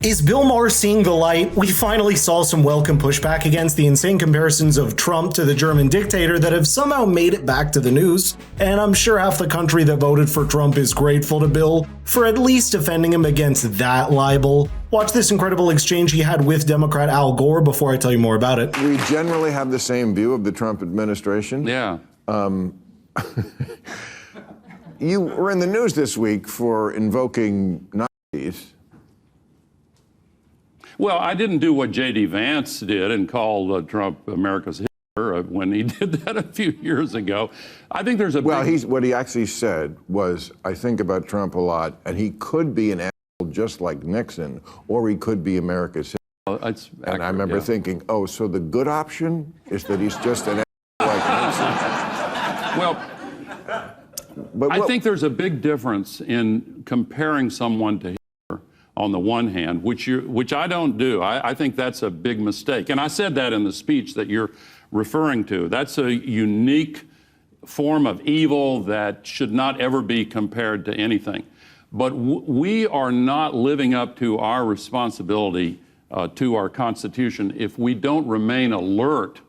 Is Bill Maher seeing the light? We finally saw some welcome pushback against the insane comparisons of Trump to the German dictator that have somehow made it back to the news, and I'm sure half the country that voted for Trump is grateful to Bill for at least defending him against that libel. Watch this incredible exchange he had with Democrat Al Gore before I tell you more about it. We generally have the same view of the Trump administration. Yeah. You were in the news this week for invoking Nazis. Well, I didn't do what J.D. Vance did and call Trump America's Hitler when he did that a few years ago. I think there's a what he actually said was, I think about Trump a lot, and he could be an asshole just like Nixon, or he could be America's Hitler. And I remember thinking, oh, so the good option is that he's just an asshole like Nixon? Well, I think there's a big difference in comparing someone to on the one hand, which I don't do. I think that's a big mistake. And I said that in the speech that you're referring to. That's a unique form of evil that should not ever be compared to anything. But we are not living up to our responsibility to our Constitution if we don't remain alert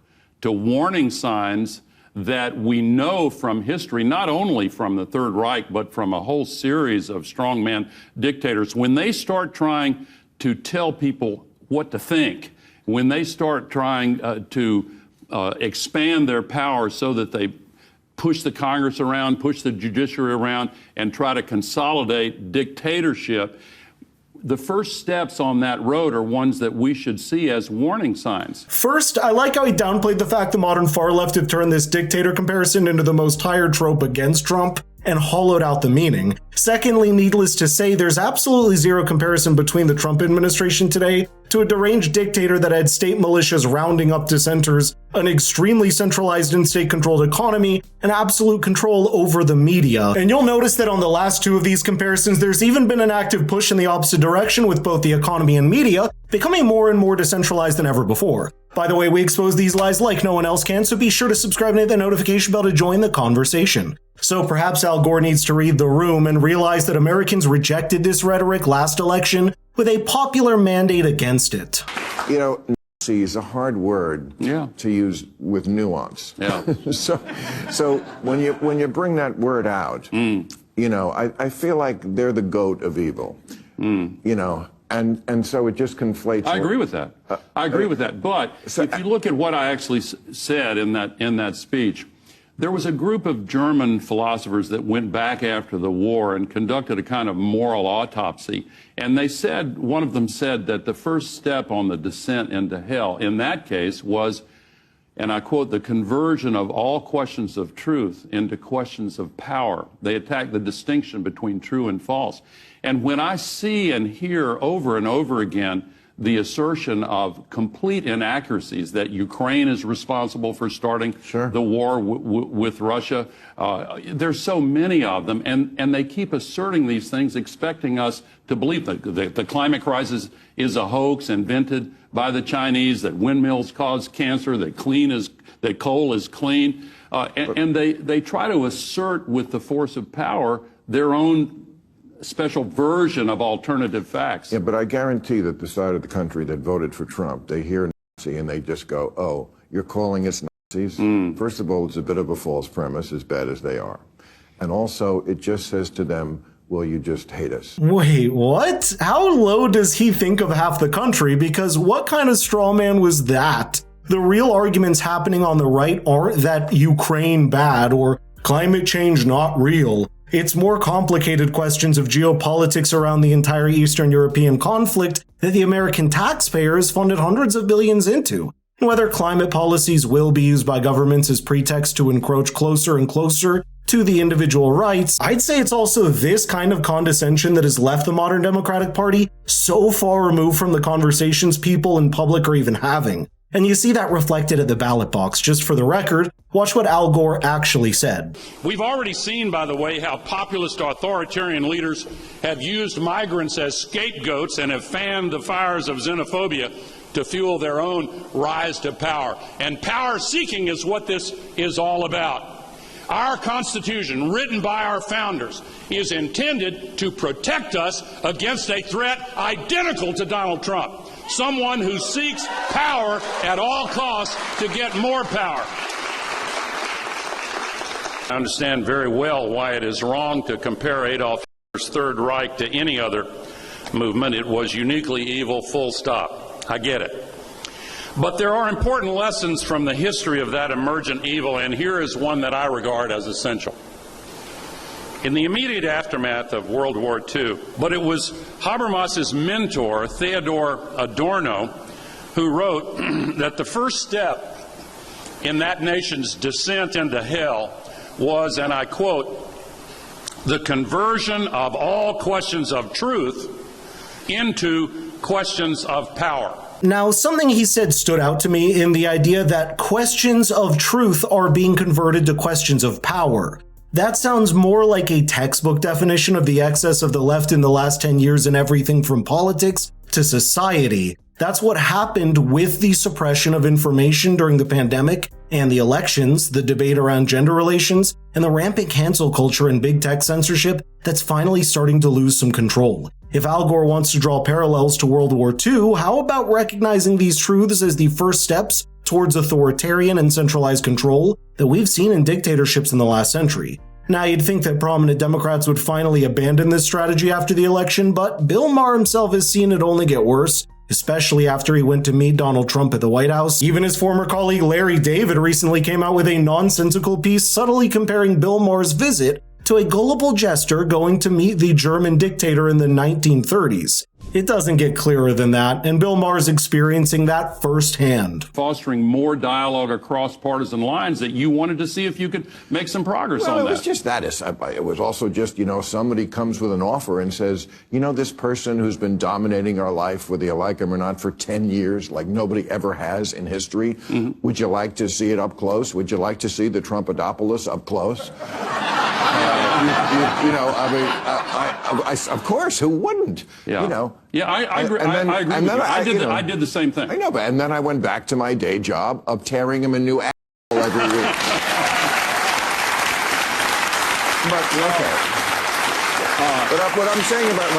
to warning signs that we know from history, not only from the Third Reich, but from a whole series of strongman dictators. When they start trying to tell people what to think, when they start trying to expand their power so that they push the Congress around, push the judiciary around, and try to consolidate dictatorship, the first steps on that road are ones that we should see as warning signs. First, I like how he downplayed the fact the modern far left have turned this dictator comparison into the most tired trope against Trump and hollowed out the meaning. Secondly, needless to say, there's absolutely zero comparison between the Trump administration today to a deranged dictator that had state militias rounding up dissenters, an extremely centralized and state-controlled economy, and absolute control over the media. And you'll notice that on the last two of these comparisons, there's even been an active push in the opposite direction with both the economy and media becoming more and more decentralized than ever before. By the way, we expose these lies like no one else can, so be sure to subscribe and hit the notification bell to join the conversation. So perhaps Al Gore needs to read the room and realize that Americans rejected this rhetoric last election with a popular mandate against it. You know, Nazi is a hard word to use with nuance. Yeah. so when you bring that word out, you know, I feel like they're the goat of evil. You know, and so it just conflates. I agree with that. I agree with that. But if you look at what I actually said in that speech, there was a group of German philosophers that went back after the war and conducted a kind of moral autopsy. And they said, one of them said that the first step on the descent into hell in that case was, and I quote, the conversion of all questions of truth into questions of power. They attacked the distinction between true and false. And when I see and hear over and over again the assertion of complete inaccuracies that Ukraine is responsible for starting the war with Russia. There's so many of them, and they keep asserting these things, expecting us to believe that the climate crisis is a hoax invented by the Chinese, that windmills cause cancer, that coal is clean, and they try to assert with the force of power their own special version of alternative facts. Yeah, but I guarantee that the side of the country that voted for Trump, they hear Nazi and they just go, oh, you're calling us Nazis? First of all, it's a bit of a false premise, as bad as they are. And also, it just says to them, well, you just hate us. Wait, what? How low does he think of half the country? Because what kind of straw man was that? The real arguments happening on the right aren't that Ukraine bad or climate change not real. It's more complicated questions of geopolitics around the entire Eastern European conflict that the American taxpayer has funded hundreds of billions into. Whether climate policies will be used by governments as pretext to encroach closer and closer to the individual rights, I'd say it's also this kind of condescension that has left the modern Democratic Party so far removed from the conversations people in public are even having. And you see that reflected at the ballot box. Just for the record, watch what Al Gore actually said. We've already seen, by the way, how populist authoritarian leaders have used migrants as scapegoats and have fanned the fires of xenophobia to fuel their own rise to power. And power seeking is what this is all about. Our Constitution, written by our founders, is intended to protect us against a threat identical to Donald Trump, someone who seeks power at all costs to get more power. I understand very well why it is wrong to compare Adolf Hitler's Third Reich to any other movement. It was uniquely evil, full stop. I get it. But there are important lessons from the history of that emergent evil, and here is one that I regard as essential. In the immediate aftermath of World War II, but it was Habermas's mentor, Theodor Adorno, who wrote that the first step in that nation's descent into hell was, and I quote, the conversion of all questions of truth into questions of power. Now, something he said stood out to me in the idea that questions of truth are being converted to questions of power. That sounds more like a textbook definition of the excess of the left in the last 10 years in everything from politics to society. That's what happened with the suppression of information during the pandemic and the elections, the debate around gender relations, and the rampant cancel culture and big tech censorship that's finally starting to lose some control. If Al Gore wants to draw parallels to World War II, how about recognizing these truths as the first steps towards authoritarian and centralized control that we've seen in dictatorships in the last century? Now, you'd think that prominent Democrats would finally abandon this strategy after the election, but Bill Maher himself has seen it only get worse, especially after he went to meet Donald Trump at the White House. Even his former colleague Larry David recently came out with a nonsensical piece subtly comparing Bill Maher's visit to a gullible jester going to meet the German dictator in the 1930s. It doesn't get clearer than that, and Bill Maher's experiencing that firsthand. Fostering more dialogue across partisan lines that you wanted to see if you could make some progress on that. Well, it was just that. It was also just, somebody comes with an offer and says, this person who's been dominating our life, whether you like him or not, for 10 years, like nobody ever has in history, would you like to see it up close? Would you like to see the Trumpadopoulos up close? Of course, who wouldn't? Yeah. Yeah, I agree. I agree with you. I did the same thing. I know, and then I went back to my day job of tearing him a new asshole every week. But what I'm saying about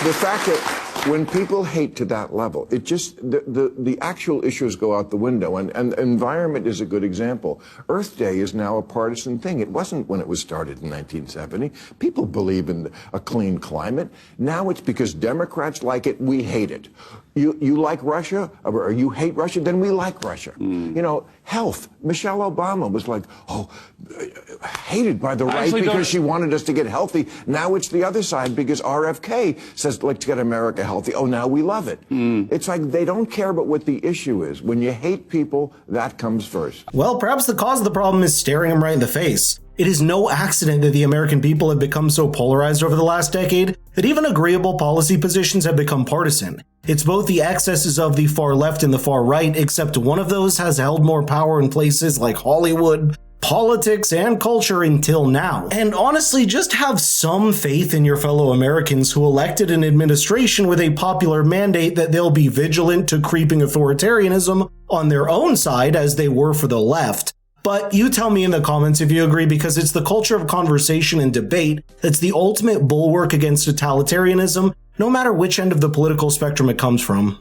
the fact that when people hate to that level, it just the actual issues go out the window, and environment is a good example. Earth Day is now a partisan thing. It wasn't when it was started in 1970. People believe in a clean climate. Now it's because Democrats like it, we hate it. You like Russia, or you hate Russia, then we like Russia. Health. Michelle Obama was hated by the right because she wanted us to get healthy. Now it's the other side because RFK says, let's get America healthy. Oh, now we love it. It's like they don't care about what the issue is. When you hate people, that comes first. Well, perhaps the cause of the problem is staring them right in the face. It is no accident that the American people have become so polarized over the last decade that even agreeable policy positions have become partisan. It's both the excesses of the far left and the far right, except one of those has held more power in places like Hollywood, politics, and culture until now. And honestly, just have some faith in your fellow Americans who elected an administration with a popular mandate that they'll be vigilant to creeping authoritarianism on their own side as they were for the left. But you tell me in the comments if you agree, because it's the culture of conversation and debate that's the ultimate bulwark against totalitarianism, no matter which end of the political spectrum it comes from.